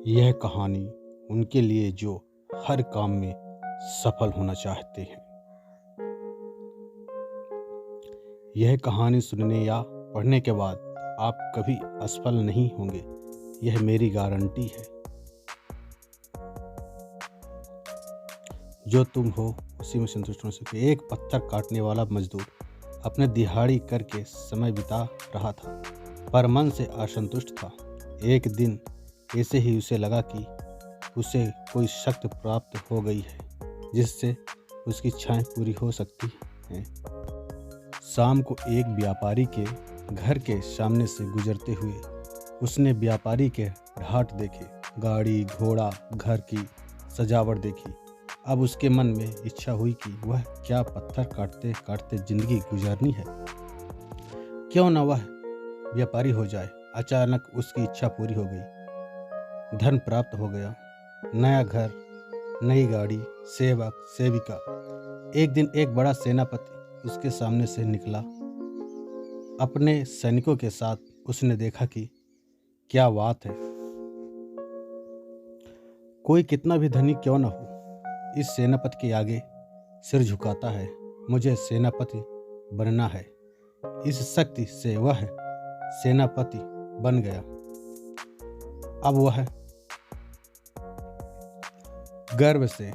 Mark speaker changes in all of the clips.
Speaker 1: यह कहानी उनके लिए जो हर काम में सफल होना चाहते हैं। यह कहानी सुनने या पढ़ने के बाद आप कभी असफल नहीं होंगे, यह मेरी गारंटी है। जो तुम हो उसी में संतुष्ट हो सकते। एक पत्थर काटने वाला मजदूर अपने दिहाड़ी करके समय बिता रहा था, पर मन से असंतुष्ट था। एक दिन ऐसे ही उसे लगा कि उसे कोई शक्ति प्राप्त हो गई है जिससे उसकी इच्छाएं पूरी हो सकती हैं। शाम को एक व्यापारी के घर के सामने से गुजरते हुए उसने व्यापारी के ढाट देखे, गाड़ी घोड़ा घर की सजावट देखी। अब उसके मन में इच्छा हुई कि वह क्या पत्थर काटते काटते जिंदगी गुजारनी है, क्यों न वह व्यापारी हो जाए। अचानक उसकी इच्छा पूरी हो गई, धन प्राप्त हो गया, नया घर, नई गाड़ी, सेवक सेविका। एक दिन एक बड़ा सेनापति उसके सामने से निकला। अपने सैनिकों के साथ उसने देखा कि क्या बात है, कोई कितना भी धनी क्यों न हो, इस सेनापति के आगे सिर झुकाता है। मुझे सेनापति बनना है। इस शक्ति से वह सेनापति बन गया। अब वह गर्व से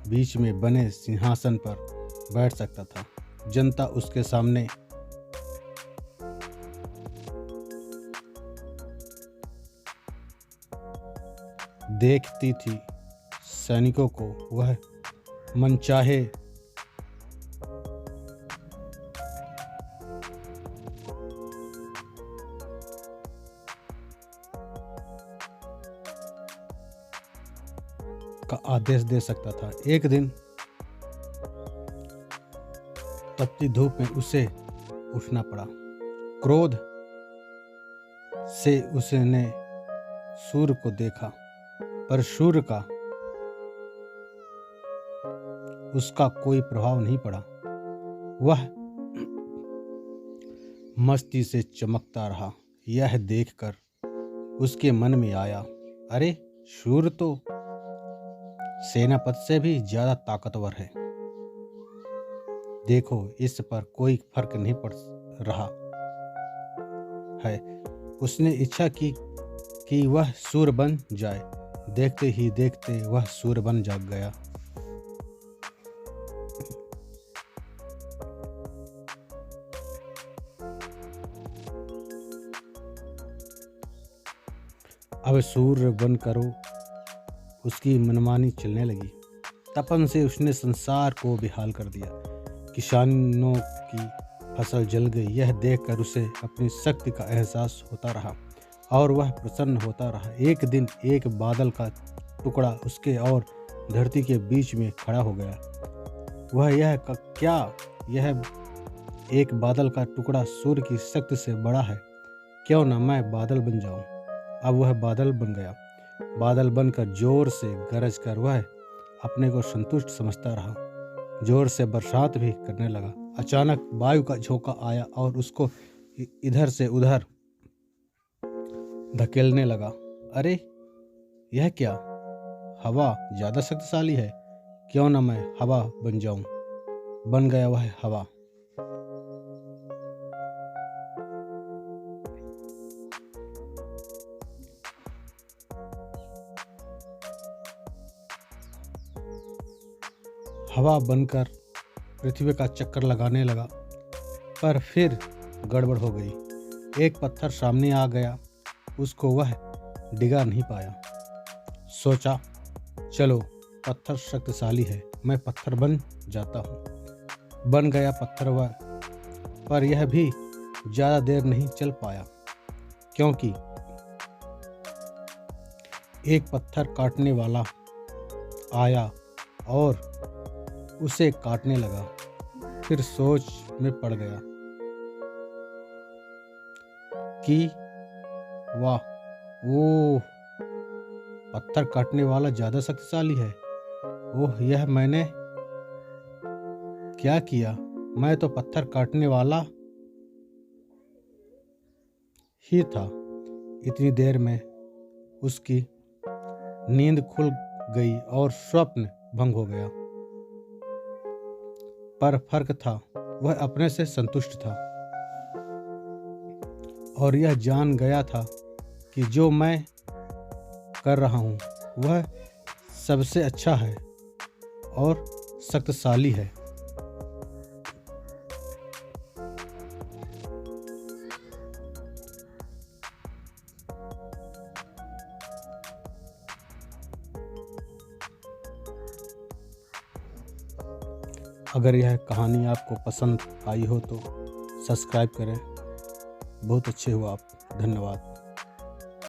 Speaker 1: बीच में बने सिंहासन पर बैठ सकता था। जनता उसके सामने देखती थी। सैनिकों को वह मनचाहे का आदेश दे सकता था। एक दिन तपती धूप में उसे उठना पड़ा। क्रोध से उसने सूर्य को देखा, पर सूर्य का उसका कोई प्रभाव नहीं पड़ा। वह मस्ती से चमकता रहा। यह देखकर उसके मन में आया, अरे सूर्य तो सेनापति से भी ज्यादा ताकतवर है। देखो, इस पर कोई फर्क नहीं पड़ रहा है। उसने इच्छा की कि वह सूर्य बन जाए। देखते ही देखते वह सूर्य बन जाग गया। अब सूर्य बनकर उसकी मनमानी चलने लगी। तपन से उसने संसार को बेहाल कर दिया। किसानों की फसल जल गई। यह देखकर उसे अपनी शक्ति का एहसास होता रहा और वह प्रसन्न होता रहा। एक दिन एक बादल का टुकड़ा उसके और धरती के बीच में खड़ा हो गया। वह यह एक बादल का टुकड़ा सूर्य की शक्ति से बड़ा है, क्यों न मैं बादल बन जाऊं। अब वह बादल बन गया। बादल बनकर जोर से गरज कर वह अपने को संतुष्ट समझता रहा। जोर से बरसात भी करने लगा। अचानक वायु का झोंका आया और उसको इधर से उधर धकेलने लगा। अरे यह क्या, हवा ज्यादा शक्तिशाली है, क्यों न मैं हवा बन जाऊं। बन गया वह हवा। हवा बनकर पृथ्वी का चक्कर लगाने लगा, पर फिर गड़बड़ हो गई। एक पत्थर सामने आ गया। उसको वह डिगा नहीं पाया। सोचा, चलो पत्थर शक्तिशाली है, मैं पत्थर बन जाता हूँ। बन गया पत्थर वह, पर यह भी ज्यादा देर नहीं चल पाया, क्योंकि एक पत्थर काटने वाला आया और उसे काटने लगा। फिर सोच में पड़ गया कि वाह, ओह, पत्थर काटने वाला ज्यादा शक्तिशाली है। ओह, यह मैंने क्या किया। मैं तो पत्थर काटने वाला ही था। इतनी देर में उसकी नींद खुल गई और स्वप्न भंग हो गया। पर फर्क था, वह अपने से संतुष्ट था और यह जान गया था कि जो मैं कर रहा हूँ वह सबसे अच्छा है और शक्तिशाली है। अगर यह कहानी आपको पसंद आई हो तो सब्सक्राइब करें। बहुत अच्छे हो आप। धन्यवाद।